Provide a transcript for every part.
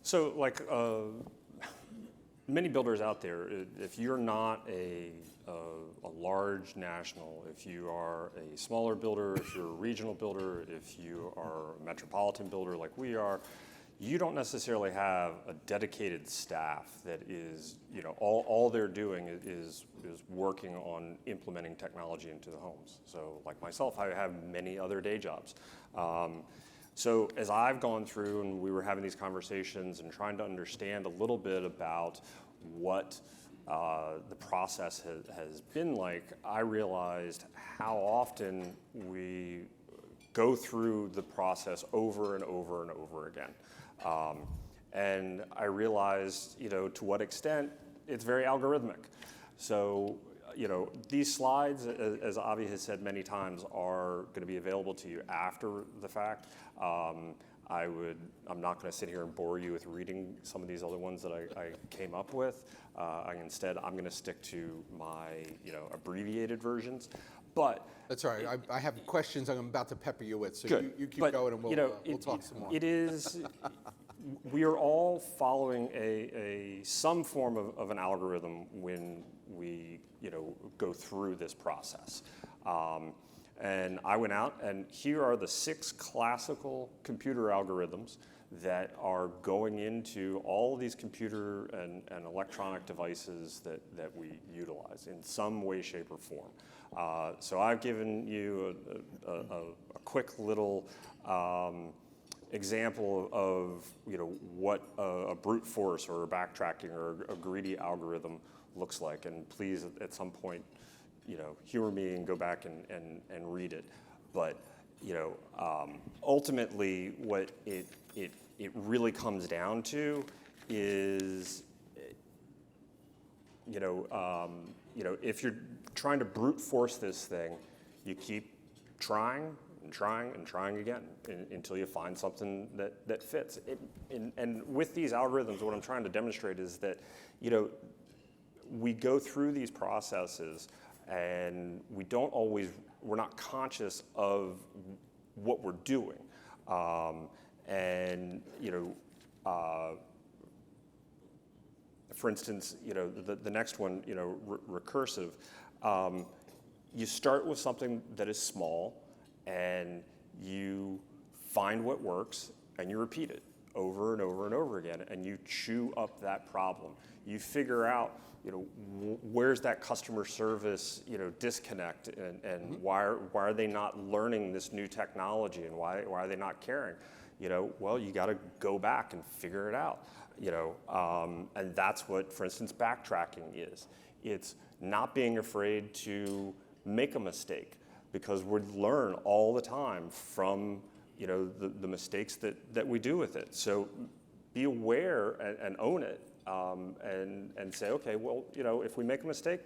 So like many builders out there, if you're not a large national, if you are a smaller builder, if you're a regional builder, if you are a metropolitan builder like we are, you don't necessarily have a dedicated staff that is, all they're doing is working on implementing technology into the homes. So like myself, I have many other day jobs. So as I've gone through and we were having these conversations and trying to understand a little bit about what the process has been like, I realized how often we go through the process over and over and over again. And I realized, to what extent it's very algorithmic. So, these slides, as Avi has said many times, are going to be available to you after the fact. I'm not going to sit here and bore you with reading some of these other ones that I came up with. Instead, I'm going to stick to my, abbreviated versions. But that's all right. I have questions I'm about to pepper you with, so good. you keep going and we'll talk some more. It is, we are all following some form of an algorithm when we go through this process. And I went out, and here are the 6 classical computer algorithms that are going into all of these computer and electronic devices that we utilize in some way, shape, or form. So I've given you a quick little example of what a brute force or a backtracking or a greedy algorithm looks like. And please, at some point, humor me and go back and read it. But ultimately, what it really comes down to is, if you're trying to brute force this thing, you keep trying and trying and trying again until you find something that fits. And with these algorithms, what I'm trying to demonstrate is that, we go through these processes and we're not conscious of what we're doing. For instance, the next one, recursive, you start with something that is small and you find what works and you repeat it over and over and over again, and you chew up that problem. You figure out, where's that customer service, disconnect, and why are they not learning this new technology, and why are they not caring? Well, you got to go back and figure it out. And that's what, for instance, backtracking is. It's not being afraid to make a mistake, because we learn all the time from the mistakes that we do with it. So be aware and own it. And say, okay, well, if we make a mistake,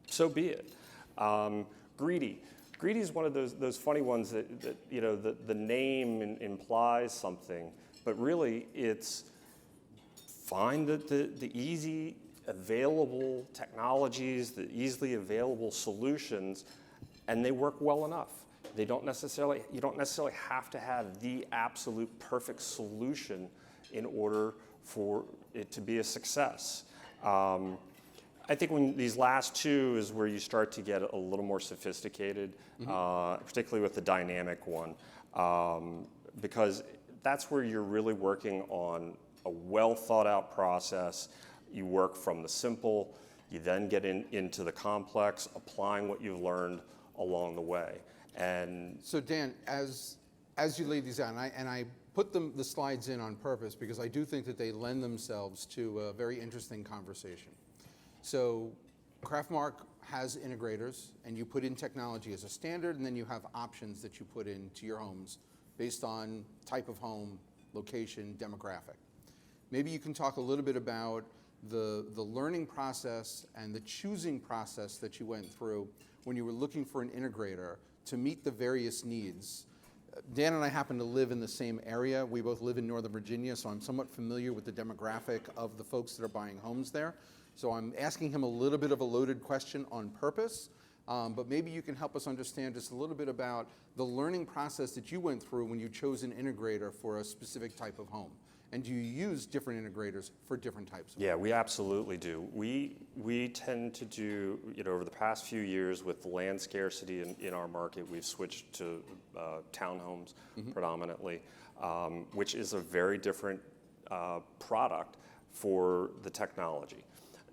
so be it. Greedy. Greedy is one of those funny ones that the name implies something, but really it's find the easy available technologies, the easily available solutions, and they work well enough. You don't necessarily have to have the absolute perfect solution in order for it to be a success. I think when these last 2 is where you start to get a little more sophisticated, particularly with the dynamic one, because that's where you're really working on a well thought out process. You work from the simple, you then get into the complex, applying what you've learned along the way. And so Dan, as you lay these out, and I put the slides in on purpose because I do think that they lend themselves to a very interesting conversation. So Craftmark has integrators, and you put in technology as a standard, and then you have options that you put into your homes based on type of home, location, demographic. Maybe you can talk a little bit about the learning process and the choosing process that you went through when you were looking for an integrator to meet the various needs. Dan and I happen to live in the same area. We both live in Northern Virginia, so I'm somewhat familiar with the demographic of the folks that are buying homes there. So I'm asking him a little bit of a loaded question on purpose, but maybe you can help us understand just a little bit about the learning process that you went through when you chose an integrator for a specific type of home. And do you use different integrators for different types of Yeah, we absolutely do. We tend to do, over the past few years with land scarcity in our market, we've switched to townhomes predominantly, which is a very different product for the technology.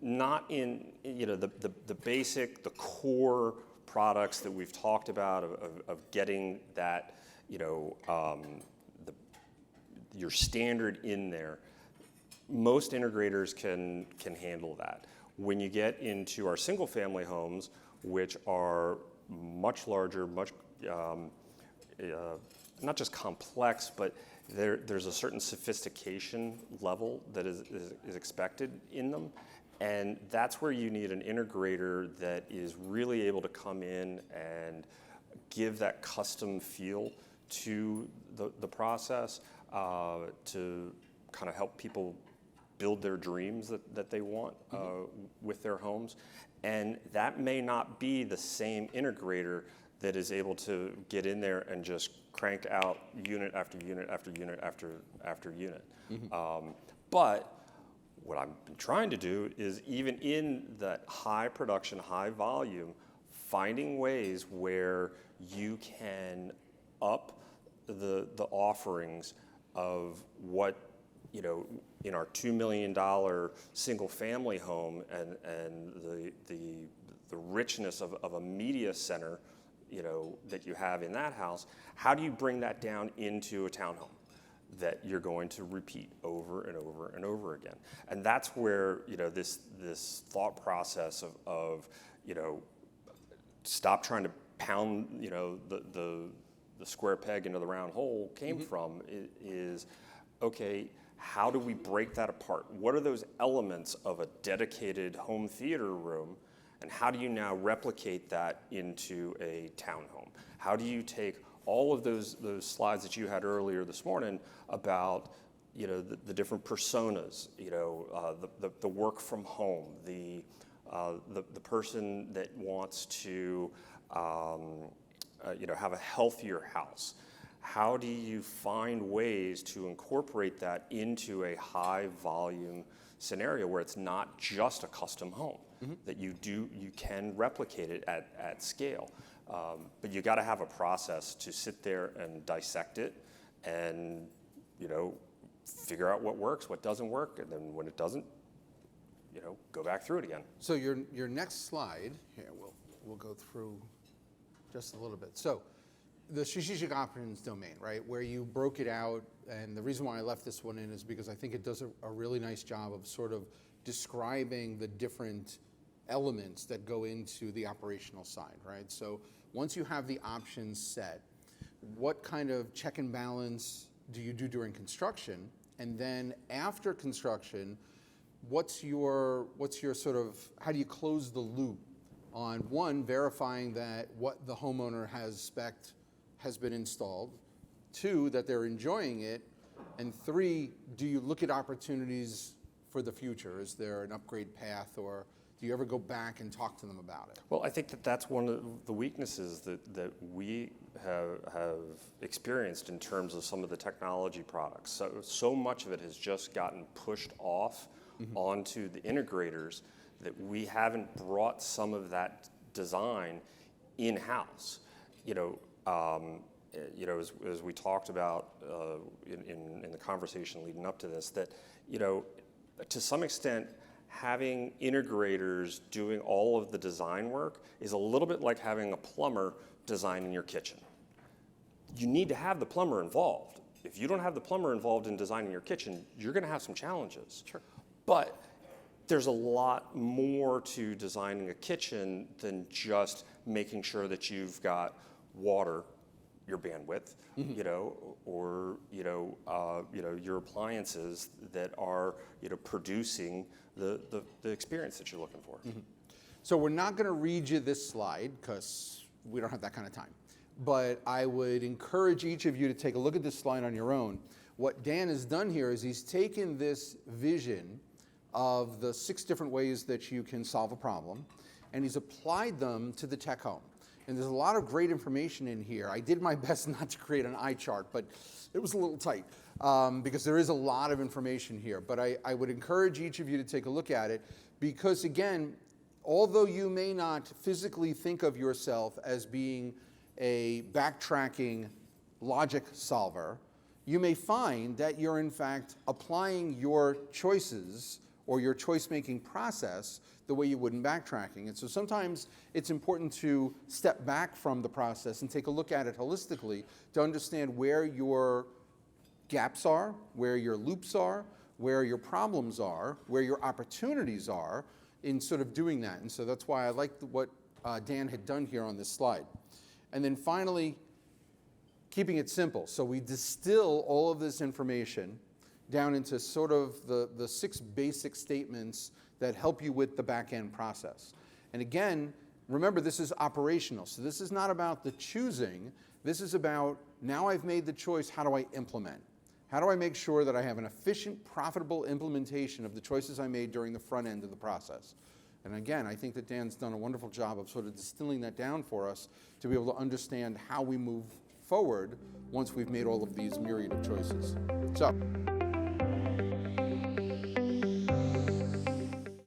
Not in, the basic, the core products that we've talked about of getting that, your standard in there. Most integrators can handle that. When you get into our single family homes, which are much larger, much not just complex, but there's a certain sophistication level that is expected in them. And that's where you need an integrator that is really able to come in and give that custom feel to the process, to kind of help people build their dreams that they want with their homes. And that may not be the same integrator that is able to get in there and just crank out unit after unit after unit after unit. But what I've been trying to do is, even in that high production, high volume, finding ways where you can up the offerings of what, in our $2 million single family home and the richness of a media center, that you have in that house. How do you bring that down into a townhome that you're going to repeat over and over and over again? And that's where, this thought process of stop trying to pound, the square peg into the round hole came from is, okay, how do we break that apart? What are those elements of a dedicated home theater room, and how do you now replicate that into a townhome? How do you take all of those slides that you had earlier this morning about, the different personas, the work from home, the person that wants to have a healthier house. How do you find ways to incorporate that into a high volume scenario where it's not just a custom home, that you can replicate it at scale? But you got to have a process to sit there and dissect it and, figure out what works, what doesn't work, and then when it doesn't, go back through it again. So your next slide, here, we'll go through just a little bit. So the strategic options domain, right, where you broke it out, and the reason why I left this one in is because I think it does a really nice job of sort of describing the different elements that go into the operational side, right? So once you have the options set, what kind of check and balance do you do during construction? And then after construction, what's your sort of, how do you close the loop on, one, verifying that what the homeowner has spec'd has been installed, two, that they're enjoying it, and three, do you look at opportunities for the future? Is there an upgrade path, or do you ever go back and talk to them about it? Well, I think that's one of the weaknesses that we have experienced in terms of some of the technology products. So much of it has just gotten pushed off onto the integrators that we haven't brought some of that design in-house. As we talked about in the conversation leading up to this, that, to some extent, having integrators doing all of the design work is a little bit like having a plumber designing your kitchen. You need to have the plumber involved. If you don't have the plumber involved in designing your kitchen, you're going to have some challenges. Sure. But there's a lot more to designing a kitchen than just making sure that you've got water, your bandwidth, or your appliances that are producing the experience that you're looking for. So we're not going to read you this slide because we don't have that kind of time. But I would encourage each of you to take a look at this slide on your own. What Dan has done here is he's taken this vision of the 6 different ways that you can solve a problem, and he's applied them to the tech home. And there's a lot of great information in here. I did my best not to create an eye chart, but it was a little tight because there is a lot of information here. But I would encourage each of you to take a look at it because, again, although you may not physically think of yourself as being a backtracking logic solver, you may find that you're in fact applying your choices or your choice-making process the way you would in backtracking. And so sometimes it's important to step back from the process and take a look at it holistically to understand where your gaps are, where your loops are, where your problems are, where your opportunities are in sort of doing that. And so that's why I like what Dan had done here on this slide. And then finally, keeping it simple. So we distill all of this information down into sort of the 6 basic statements that help you with the back-end process. And again, remember, this is operational. So this is not about the choosing. This is about, now I've made the choice, how do I implement? How do I make sure that I have an efficient, profitable implementation of the choices I made during the front end of the process? And again, I think that Dan's done a wonderful job of sort of distilling that down for us to be able to understand how we move forward once we've made all of these myriad of choices. So.